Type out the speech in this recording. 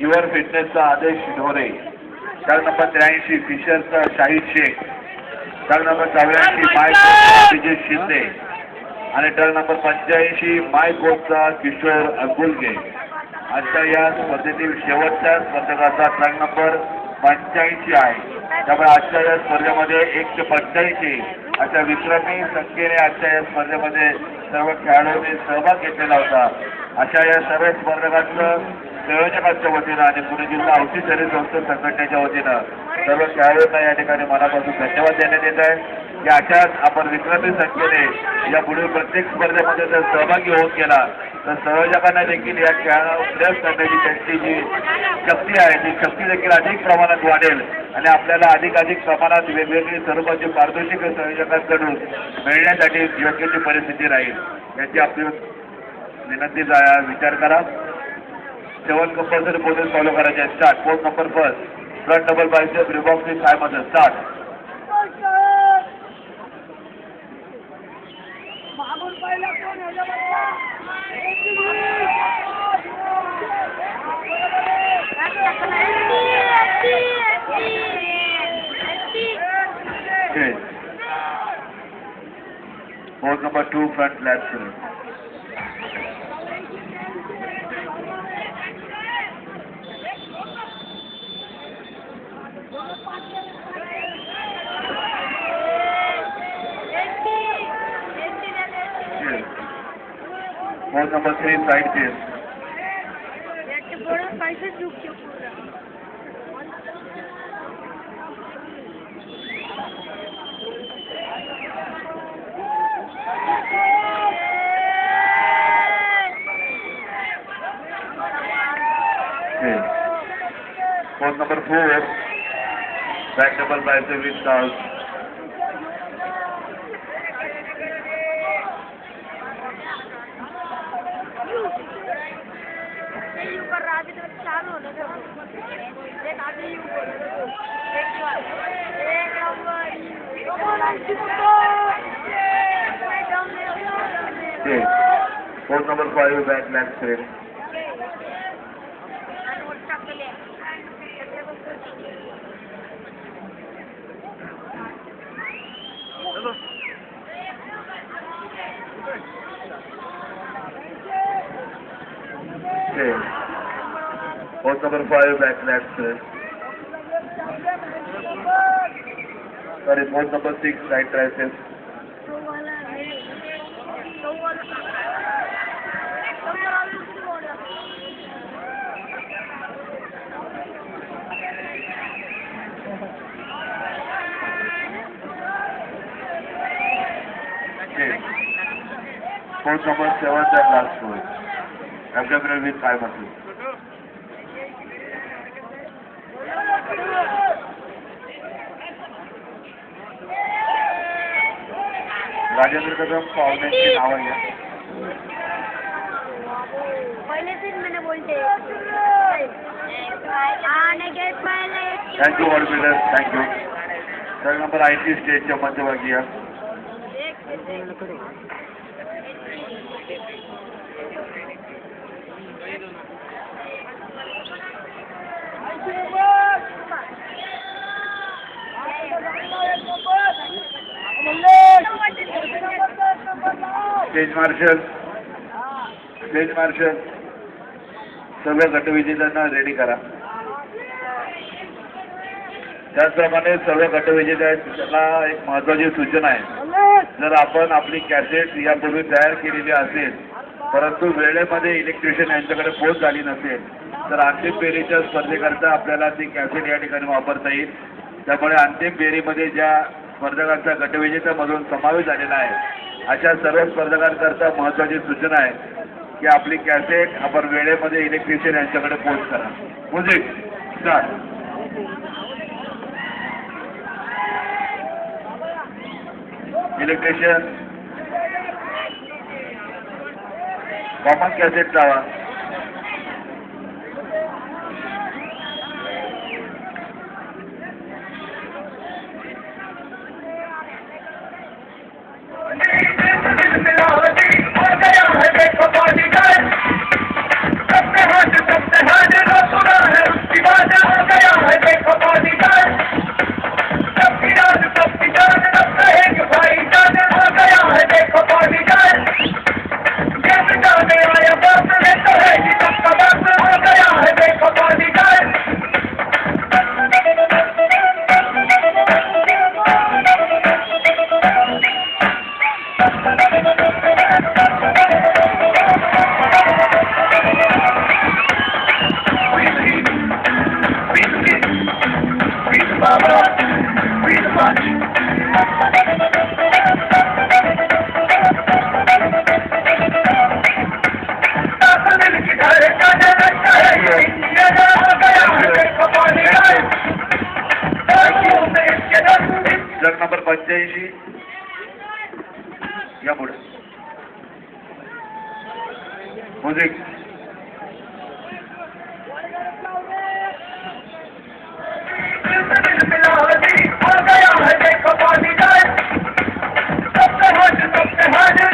Your फिटनेसचा Adesh Dhore, turn number 83 फिशरचा Shahid Shaikh, turn number 84 my Abhijit Shinde आणि टर्न नंबर 85 माय कोचचा किशोर अकुलगे. आजच्या या स्पर्धेतील शेवटच्या स्पर्धकाचा टर्न नंबर 85 आहे. त्यामुळे आजच्या या स्पर्धेमध्ये 1 ते 85 अशा विक्रमी संख्येने आजच्या या स्पर्धेमध्ये सर्व खेळाडूंनी सहभाग घेतलेला होता. अशा या सर्व स्पर्धकांचं संयोजकांच्या वतीनं आणि पुणे जिल्हा औषधी शरीर संस्था संघटनेच्या वतीनं सर्व खेळाडूंना या ठिकाणी मनापासून धन्यवाद देण्यात येत आहे. या अशाच आपण विक्रमी संख्येने या पुढील प्रत्येक स्पर्धेमध्ये जर सहभागी होऊन गेला तर संयोजकांना देखील या खेळाला प्रयास करण्याची त्यांची जी शक्ती आहे ती शक्ती देखील अधिक प्रमाणात वाढेल आणि आपल्याला अधिक प्रमाणात वेगवेगळी स्वरूपाची पारितोषिक संयोजकांकडून मिळण्यासाठी योग्य ती परिस्थिती राहील. याची आपली विनंतीचा विचार करा. 7 कंपल्सरी पोझिशन फॉलो करायचे. Start. Post number first front double biceps रिबॉक्सिंग थाय मध्ये start. Post number 2 front left. Post number 3 side chase. Post number 4 back double bicep with calves. Post number 5 back left straight. Post number 5 back left straight. Sorry, post number 6 side triceps. Post number 7 and last one. Abdominal with thigh muscles. Rajendra Kadam पावण्याची नाव आहे. Thank you all builder. Thank you. Truck number 80 स्टेजच्या मध्यभागी या. Stage marshal सर्व गटविजेत्यांना ready करा. त्याचप्रमाणे सर्व गटविजेत्यांना एक महत्त्वाची सूचना आहे. जर आपण आपली कॅसेट यापूर्वी तयार केलेली असेल परंतु वेळेमध्ये इलेक्ट्रिशियन यांच्याकडे पोहोच झाली नसेल तर अंतिम फेरीच्या स्पर्धेकरता आपल्याला ती कॅसेट या ठिकाणी वापरता येईल. त्यामुळे अंतिम फेरीमध्ये ज्या स्पर्धकांचा गटविजेत्यामधून समावेश झालेला आहे अशा सर्व स्पर्धकांकरता महत्त्वाची सूचना आहे की आपली कॅसेट आपण वेळेमध्ये इलेक्ट्रिशियन यांच्याकडे पोहोच करा. Music start. Electrician common cassette लावा. सबसे हाथ सबसे हाथ जग नंबर 85 या पुढे म्युझिक